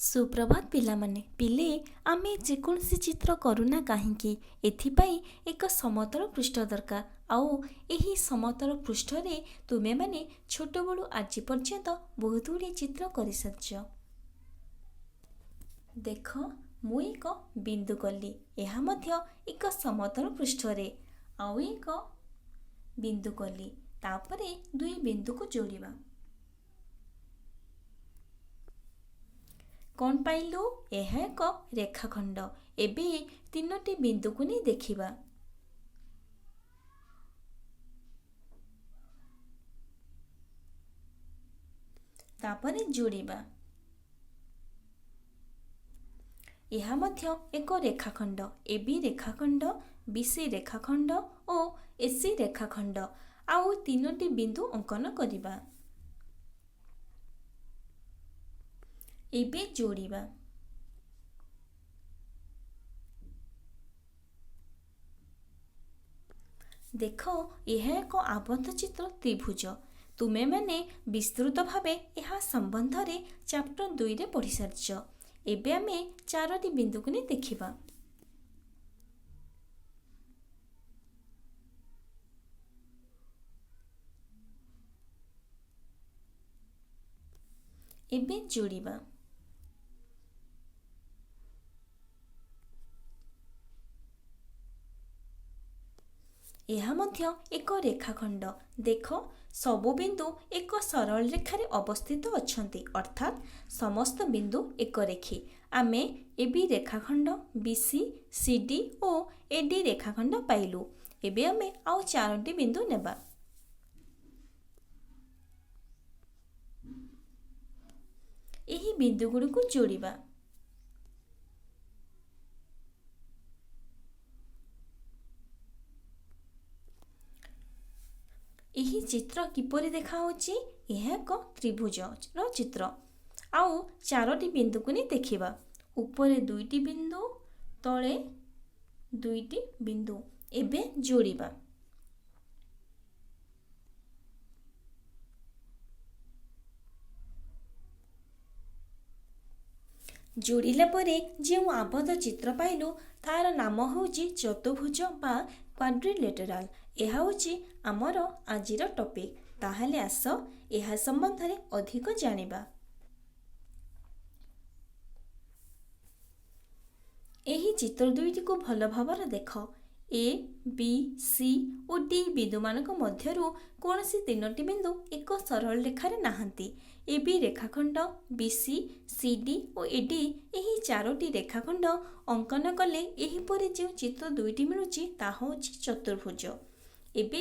सुप्रभात पिलामाने पिले आमे जेकोसी चित्र करूना कहीं एथिपाई एक समतल पृष्ठ दरकार आउ एही समतल पृष्ठ रे तुमे माने छोट बड़ू आज पर्यंत बहुत गुड़े चित्र कर सारछ। देख मु एक बिंदु कली यह मध्य एक समतल पृष्ठ रे आउ एक बिंदु कली तापरे दुई बिंदु को जोड़िबा। कौन पाइलु यह एक रेखाखंड। एबे तीनोटी बिंदु को नहीं देखिबा। तापरे जोड़िबा। यह मध्य एक रेखाखंड एबी रेखाखंड बीसी रेखाखंड और एसी रेखाखंड आउ तीनोटी बिंदु अंकन करिबा। एबे जोड़िबा। देख यह एक आबद्ध चित्र त्रिभुज। तुमे माने विस्तृत भावे यह संबंध रे चैप्टर 2 रे पढ़ी सारछ। एबे आमे चारोटी बिंदु को देखिबा। एबे जोड़िबा। यह मध्य एक रेखाखंड। देख सबु बिंदु एक सरल रेखारे अवस्थित अछंती अर्थात समस्त बिंदु एक रेखी। आमे एबी रेखाखंड बीसी सीडी और एडी रेखाखंड पाइलु। एबे आमे आउ चारोटी बिंदु नेबा। एही बिंदु गुडी को जोड़िबा। यही चित्र किपरि देखा होची। यह एक त्रिभुज रो चित्र आउ चारोटी बिंदु को देखिबा। ऊपर दुईटी बिंदु तले दुईटी बिंदु एबे जोड़िबा। जोड़िला परे जो आबद्ध चित्र पाइलु तार नाम होची चतुर्भुज बा क्वाड्रिलेटराल। यह होची आमर आजिर टॉपिक। ताहले आस यह संबंध रे अधिक जानिबा। एही चित्र दुईटी को भल भावर देख। ए बी सी और डी बिंदु मानक मध्यरु कोनसी तीनोटी बिंदु एक सरल रेखारे नाहंती। ए बी रेखाखंड बीसी सीडी और एडी एही चारोटी रेखाखंड अंकन कले एही परे जो चित्र दुईटी मिलुची ता होची चतुर्भुज। एबे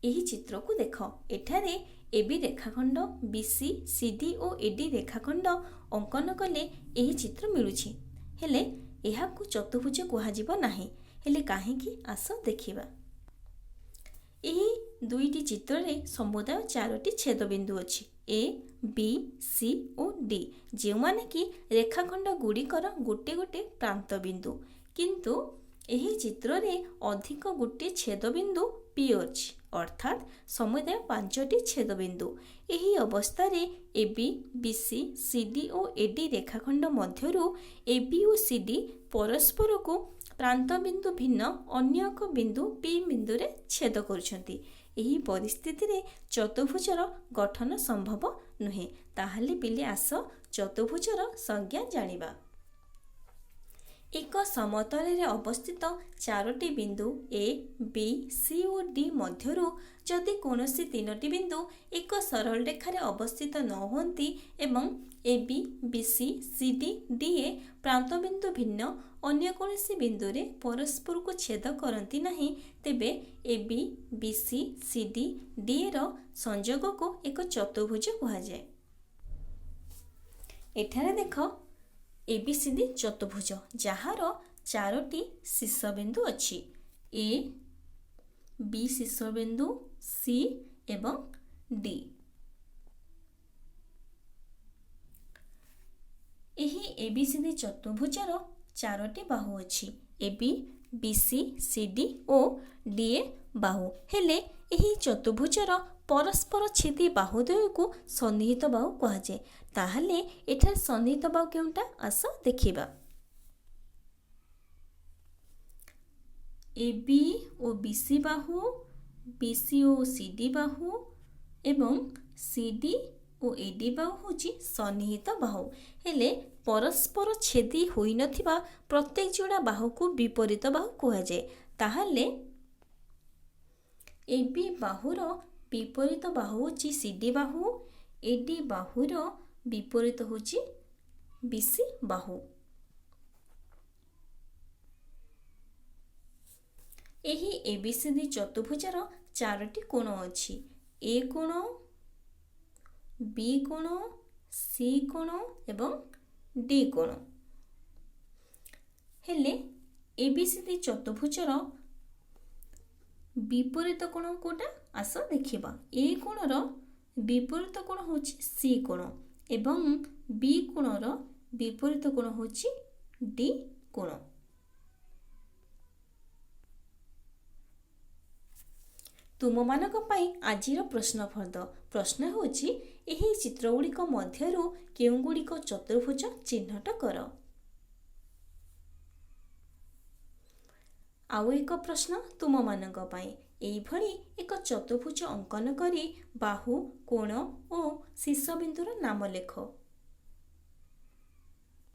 एही चित्र को देख। एठारे एबी रेखाखंड बीसी सीडी और एडी रेखाखंड अंकन कले एही चित्र मिलुची हेले एहाकु चतुर्भुज कुहाजिबो नाही। हेले काहेकि आस देखिबा। एही दुईटी चित्र रे समुदाय चारोटी छेद बिंदु अछि ए बी सी और डी जे माने कि रेखाखंड गुड़िकर गोटे गोटे प्रांत बिंदु किंतु एही चित्र रे अधिक गोटे छेद बिंदु पी अछि अर्थात समुदाय पांचटी छेद बिंदु। एही अवस्था रे A B B C C D और एडी रेखाखंड मध्यरु ए बी और सी डी परस्पर को प्रांत बिंदु भिन्न अन्य एक बिंदु पी बिंदु रे छेद करुछंती। एही परिस्थिति रे चतुर्भुजर गठन संभव नुहे। ताहले पिले आस चतुर्भुजर संज्ञा जानिबा। एक समतल रे अवस्थित चारोटी बिंदु ए बी सी और डी मध्यरु जदि कोनोसी तीनोटी बिंदु एक सरल रेखारे अवस्थित न होंती एवं A B B C C D D A प्रांत बिंदु भिन्न अन्य कोनोसी बिंदु रे परस्पर को छेद करती नहीं तेबे A B B C C D D रो संयोग को एक चतुर्भुज कहा जाए। एठारे देख एबीसीडी चतुर्भुज जहार चारोटी शीर्ष बिंदु अछि ए बी शीर्ष बिंदु सी एवं डी। एही एबीसीडी चतुर्भुजर चारोटी बाहु अछि A B B C C D और डी ए बाहु हेले एही चतुर्भुजर परस्पर छेदी बाहुद्वयକୁ सन्निहित बाहु कुहाଯାଏ। ताहले एठारे सन्निहित बाहु केउंटा आस देखिबा। AB ओ BC बाहु, BC ओ CD बाहु एवं CD ओ AD बाहु होची सन्निहित बाहु। हेले परस्पर छेदी होई नथिबा प्रत्येक जोड़ा बाहु को विपरीत बाहु कुहाଯାଏ। ताहले AB बाहुर विपरीत बाहु होची CD बाहु, AD बाहुर विपरीत होची BC बाहु। एही ABCD चतुर्भुजार चारोटी कोण अछि। A कोण, B कोण, C कोण एवं D कोण। हेले ABCD चतुर्भुजार विपरीत कोण कोटा आस देखिबा। A कोणर विपरीत कोण होची C कोण एवं B कोणर विपरीत कोण होची D कोण। तुम मानक पाई आजिर प्रश्न फर्द प्रश्न होची एही चित्रगुड़िक मध्यरु केउंगुड़िक चतुर्भुज चिन्हट कर। आउ एक प्रश्न तुम मानक पाई एई भली एक चतुर्भुज अंकन करी बाहु, कोण और शीर्ष बिंदुर नाम लेख।